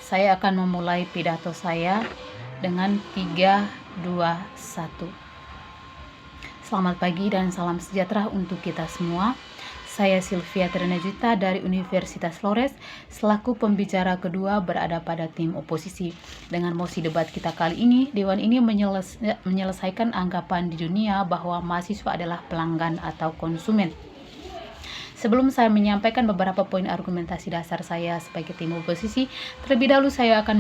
Saya akan memulai pidato saya dengan 3, 2, 1. Selamat pagi dan salam sejahtera untuk kita semua. Saya Sylvia Trinajita dari Universitas Flores, selaku pembicara kedua berada pada tim oposisi. Dengan mosi debat kita kali ini, Dewan ini menyelesaikan anggapan di dunia bahwa mahasiswa adalah pelanggan atau konsumen. Sebelum saya menyampaikan beberapa poin argumentasi dasar saya sebagai tim oposisi, terlebih dahulu saya akan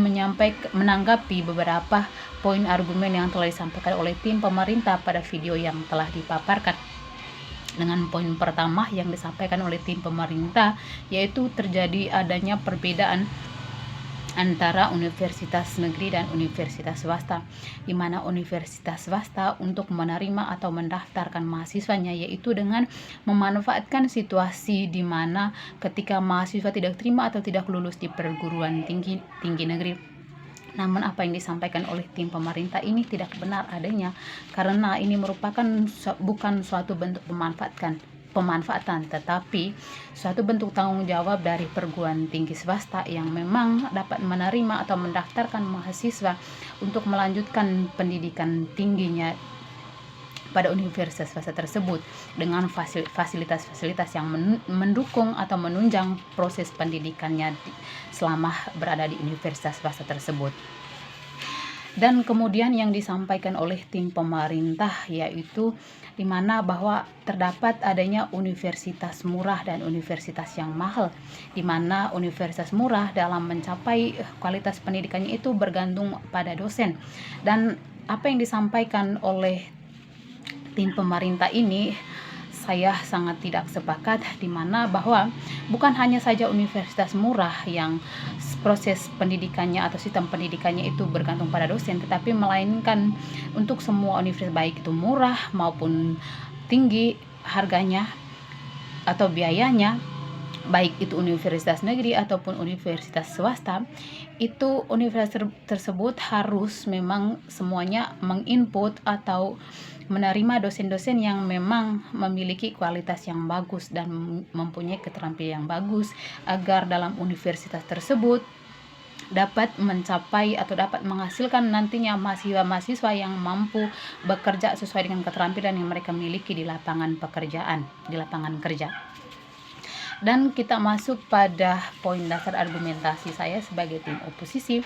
menanggapi beberapa poin argumen yang telah disampaikan oleh tim pemerintah pada video yang telah dipaparkan. Dengan poin pertama yang disampaikan oleh tim pemerintah, yaitu terjadi adanya perbedaan antara universitas negeri dan universitas swasta, di mana universitas swasta untuk menerima atau mendaftarkan mahasiswanya yaitu dengan memanfaatkan situasi di mana ketika mahasiswa tidak terima atau tidak lulus di perguruan tinggi negeri. Namun apa yang disampaikan oleh tim pemerintah ini tidak benar adanya, karena ini merupakan bukan suatu bentuk pemanfaatan, tetapi suatu bentuk tanggung jawab dari perguruan tinggi swasta yang memang dapat menerima atau mendaftarkan mahasiswa untuk melanjutkan pendidikan tingginya pada universitas swasta tersebut dengan fasilitas-fasilitas yang mendukung atau menunjang proses pendidikannya selama berada di universitas swasta tersebut. Dan kemudian yang disampaikan oleh tim pemerintah yaitu di mana bahwa terdapat adanya universitas murah dan universitas yang mahal, di mana universitas murah dalam mencapai kualitas pendidikannya itu bergantung pada dosen. Dan apa yang disampaikan oleh tim pemerintah ini saya sangat tidak sepakat, di mana bahwa bukan hanya saja universitas murah yang proses pendidikannya atau sistem pendidikannya itu bergantung pada dosen, tetapi melainkan untuk semua universitas, baik itu murah maupun tinggi harganya atau biayanya, baik itu universitas negeri ataupun universitas swasta, itu universitas tersebut harus memang semuanya menginput atau menerima dosen-dosen yang memang memiliki kualitas yang bagus dan mempunyai keterampilan yang bagus, agar dalam universitas tersebut dapat mencapai atau dapat menghasilkan nantinya mahasiswa-mahasiswa yang mampu bekerja sesuai dengan keterampilan yang mereka miliki di lapangan pekerjaan, di lapangan kerja. Dan kita masuk pada poin dasar argumentasi saya sebagai tim oposisi.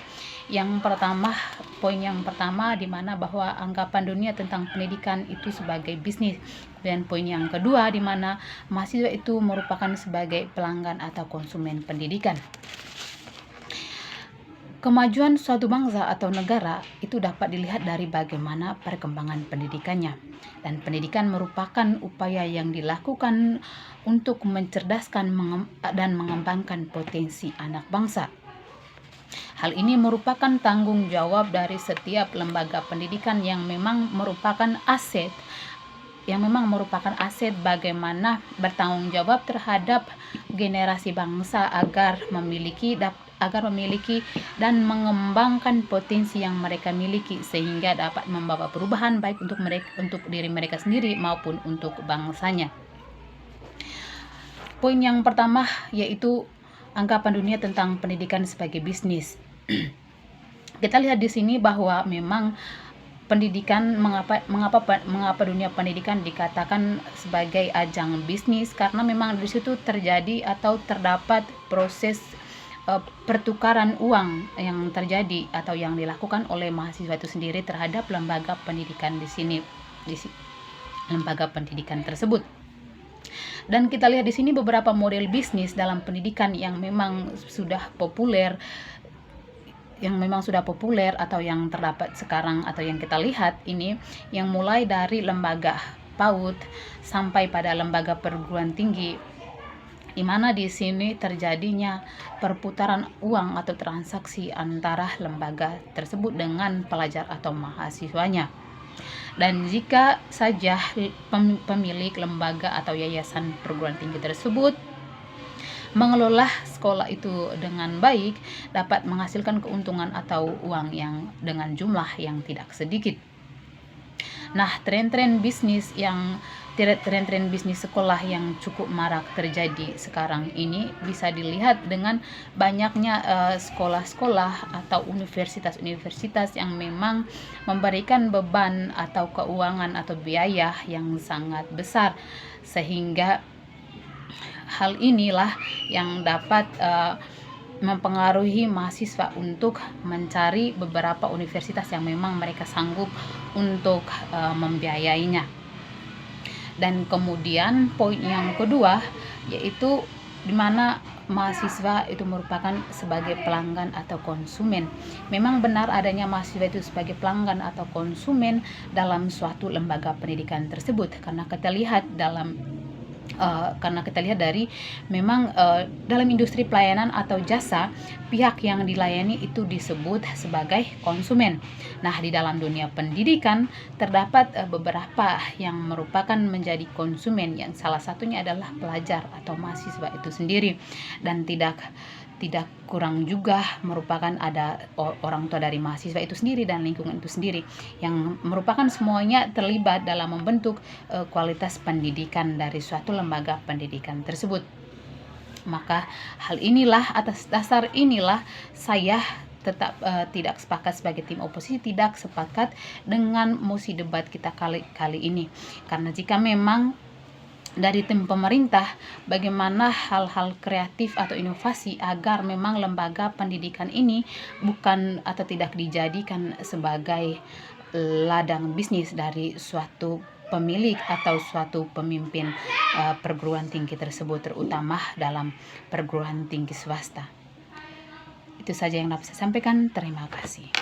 Poin yang pertama di mana bahwa anggapan dunia tentang pendidikan itu sebagai bisnis. Dan poin yang kedua di mana mahasiswa itu merupakan sebagai pelanggan atau konsumen pendidikan. Kemajuan suatu bangsa atau negara itu dapat dilihat dari bagaimana perkembangan pendidikannya. Dan pendidikan merupakan upaya yang dilakukan untuk mencerdaskan dan mengembangkan potensi anak bangsa. Hal ini merupakan tanggung jawab dari setiap lembaga pendidikan yang memang merupakan aset bagaimana bertanggung jawab terhadap generasi bangsa agar memiliki dan mengembangkan potensi yang mereka miliki sehingga dapat membawa perubahan baik untuk diri mereka sendiri maupun untuk bangsanya. Poin yang pertama yaitu anggapan dunia tentang pendidikan sebagai bisnis. Kita lihat di sini bahwa memang pendidikan, mengapa dunia pendidikan dikatakan sebagai ajang bisnis, karena memang di situ terjadi atau terdapat proses pertukaran uang yang terjadi atau yang dilakukan oleh mahasiswa itu sendiri terhadap lembaga pendidikan di lembaga pendidikan tersebut. Dan kita lihat di sini beberapa model bisnis dalam pendidikan yang memang sudah populer atau yang terdapat sekarang atau yang kita lihat ini, yang mulai dari lembaga PAUD sampai pada lembaga perguruan tinggi, di mana di sini terjadinya perputaran uang atau transaksi antara lembaga tersebut dengan pelajar atau mahasiswanya. Dan jika saja pemilik lembaga atau yayasan perguruan tinggi tersebut mengelola sekolah itu dengan baik, dapat menghasilkan keuntungan atau uang yang dengan jumlah yang tidak sedikit. Nah, tren-tren bisnis yang tren-tren bisnis sekolah yang cukup marak terjadi sekarang ini bisa dilihat dengan banyaknya sekolah-sekolah atau universitas-universitas yang memang memberikan beban atau keuangan atau biaya yang sangat besar, sehingga hal inilah yang dapat mempengaruhi mahasiswa untuk mencari beberapa universitas yang memang mereka sanggup untuk membiayainya. Dan kemudian poin yang kedua yaitu di mana mahasiswa itu merupakan sebagai pelanggan atau konsumen. Memang benar adanya mahasiswa itu sebagai pelanggan atau konsumen dalam suatu lembaga pendidikan tersebut, karena kita lihat dari memang dalam industri pelayanan atau jasa, pihak yang dilayani itu disebut sebagai konsumen. Nah, di dalam dunia pendidikan terdapat beberapa yang merupakan menjadi konsumen, yang salah satunya adalah pelajar atau mahasiswa itu sendiri, dan tidak kurang juga merupakan ada orang tua dari mahasiswa itu sendiri dan lingkungan itu sendiri, yang merupakan semuanya terlibat dalam membentuk kualitas pendidikan dari suatu lembaga pendidikan tersebut. Maka hal inilah, atas dasar inilah saya tetap tidak sepakat sebagai tim oposisi, tidak sepakat dengan mosi debat kita kali ini. Karena jika memang dari tim pemerintah bagaimana hal-hal kreatif atau inovasi agar memang lembaga pendidikan ini bukan atau tidak dijadikan sebagai ladang bisnis dari suatu pemilik atau suatu pemimpin perguruan tinggi tersebut, terutama dalam perguruan tinggi swasta. Itu saja yang dapat saya sampaikan. Terima kasih.